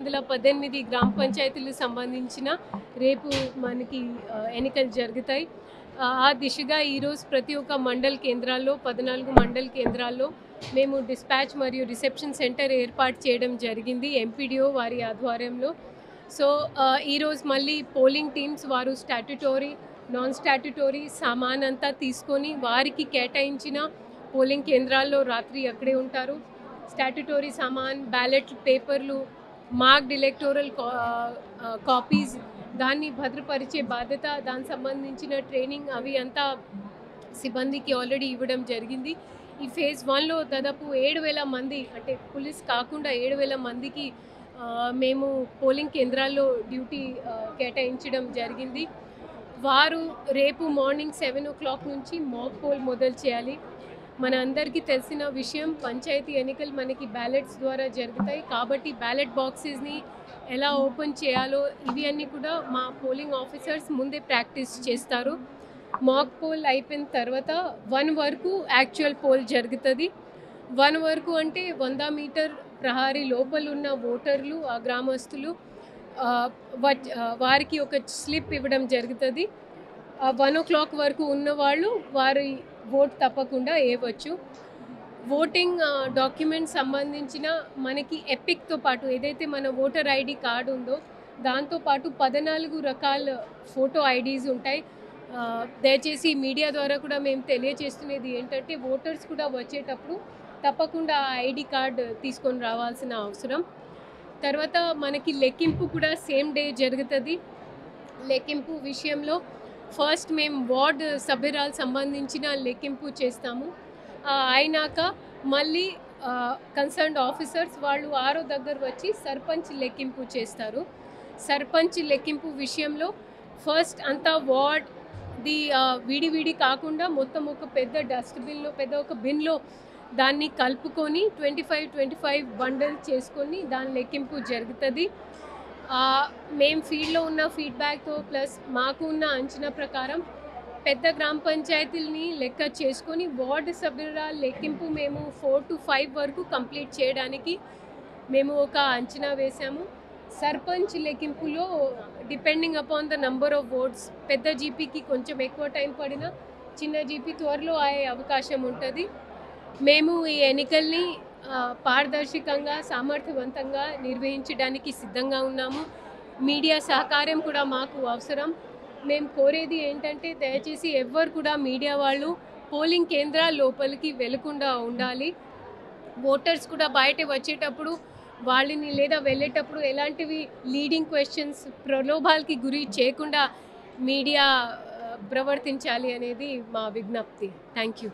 18 గ్రామ పంచాయతీలకు సంబంధించిన రేపు మనకి ఎన్నికలు జరుగుతాయి. ఆ దిశగా ఈరోజు ప్రతి ఒక్క మండల్ కేంద్రాల్లో 14 మండల్ కేంద్రాల్లో మేము డిస్పాచ్ మరియు రిసెప్షన్ సెంటర్ ఏర్పాటు చేయడం జరిగింది ఎంపీడీఓ వారి ఆధ్వర్యంలో. సో ఈరోజు మళ్ళీ పోలింగ్ టీమ్స్ వారు స్టాట్యుటరీ నాన్ స్టాట్యుటరీ సామాన్ అంతా తీసుకొని వారికి కేటాయించిన పోలింగ్ కేంద్రాల్లో రాత్రి అక్కడే ఉంటారు. స్టాట్యుటరీ సామాన్, బ్యాలెట్ పేపర్లు, మార్క్డ్ ఎలక్టోరల్ కాపీస్ దాన్ని భద్రపరిచే బాధ్యత, దానికి సంబంధించిన ట్రైనింగ్ అవి అంతా సిబ్బందికి ఆల్రెడీ ఇవ్వడం జరిగింది. ఈ ఫేజ్ 1లో దాదాపు 7,000 మంది, అంటే పోలీస్ కాకుండా 7,000 మందికి మేము పోలింగ్ కేంద్రాల్లో డ్యూటీ కేటాయించడం జరిగింది. వారు రేపు మార్నింగ్ 7 o'clock నుంచి మాక్ పోల్ మొదలు చేయాలి. మన అందరికీ తెలిసిన విషయం, పంచాయతీ ఎన్నికలు మనకి బ్యాలెట్స్ ద్వారా జరుగుతాయి కాబట్టి బ్యాలెట్ బాక్సెస్ని ఎలా ఓపెన్ చేయాలో ఇవి అన్నీ కూడా మా పోలింగ్ ఆఫీసర్స్ ముందే ప్రాక్టీస్ చేస్తారు. మాక్ పోల్ అయిపోయిన తర్వాత 1 వరకు యాక్చువల్ పోల్ జరుగుతుంది. 1 వరకు అంటే 100 మీటర్ ప్రహారీ లోపల ఉన్న ఓటర్లు, ఆ గ్రామస్తులు వారికి ఒక స్లిప్ ఇవ్వడం జరుగుతుంది. 1 o'clock వరకు ఉన్నవాళ్ళు వారి ఓట్ తప్పకుండా వేయవచ్చు. ఓటింగ్ డాక్యుమెంట్ సంబంధించిన మనకి ఎపిక్తో పాటు ఏదైతే మన ఓటర్ ఐడి కార్డు ఉందో దాంతోపాటు 14 రకాల ఫోటో ఐడీస్ ఉంటాయి. దయచేసి మీడియా ద్వారా కూడా మేము తెలియజేస్తున్నది ఏంటంటే ఓటర్స్ కూడా వచ్చేటప్పుడు తప్పకుండా ఆ ఐడి కార్డ్ తీసుకొని రావాల్సిన అవసరం. తర్వాత మనకి లెక్కింపు కూడా సేమ్ డే జరుగుతుంది. లెక్కింపు విషయంలో ఫస్ట్ మేము వార్డ్ సభ్యురాలు సంబంధించిన లెక్కింపు చేస్తాము. అయినాక మళ్ళీ కన్సర్న్డ్ ఆఫీసర్స్ వాళ్ళు 6 దగ్గర వచ్చి సర్పంచ్ లెక్కింపు చేస్తారు. సర్పంచ్ లెక్కింపు విషయంలో ఫస్ట్ అంతా వార్డ్ది విడివిడి కాకుండా మొత్తం ఒక పెద్ద డస్ట్బిన్లో, పెద్ద ఒక బిన్లో దాన్ని కలుపుకొని 25 బండల్ చేసుకొని దాని లెక్కింపు జరుగుతుంది. మేము ఫీల్డ్లో ఉన్న ఫీడ్బ్యాక్తో ప్లస్ మాకు ఉన్న అంచనా ప్రకారం పెద్ద గ్రామ పంచాయతీలని లెక్క చేసుకొని వార్డు సభ్యుల లెక్కింపు మేము 4 to 5 వరకు కంప్లీట్ చేయడానికి మేము ఒక అంచనా వేసాము. సర్పంచ్ లెక్కింపులో depending upon the number of votes పెద్ద జీపీకి కొంచెం ఎక్కువ టైం పడినా చిన్న జీపీ త్వరలో అయ్యే అవకాశం ఉంటుంది. మేము ఈ ఎన్నికల్ని పారదర్శకంగా, సామర్థ్యవంతంగా నిర్వహించడానికి సిద్ధంగా ఉన్నాము. మీడియా సహకారం కూడా మాకు అవసరం. మేము కోరేది ఏంటంటే దయచేసి ఎవ్వరు కూడా మీడియా వాళ్ళు పోలింగ్ కేంద్రాల లోపలికి వెళ్లకుండా ఉండాలి. ఓటర్స్ కూడా బయట వచ్చేటప్పుడు వాళ్ళని లేదా వెళ్ళేటప్పుడు ఎలాంటివి లీడింగ్ క్వశ్చన్స్, ప్రలోభాలకి గురి చేయకుండా మీడియా ప్రవర్తించాలి అనేది మా విజ్ఞప్తి. Thank you.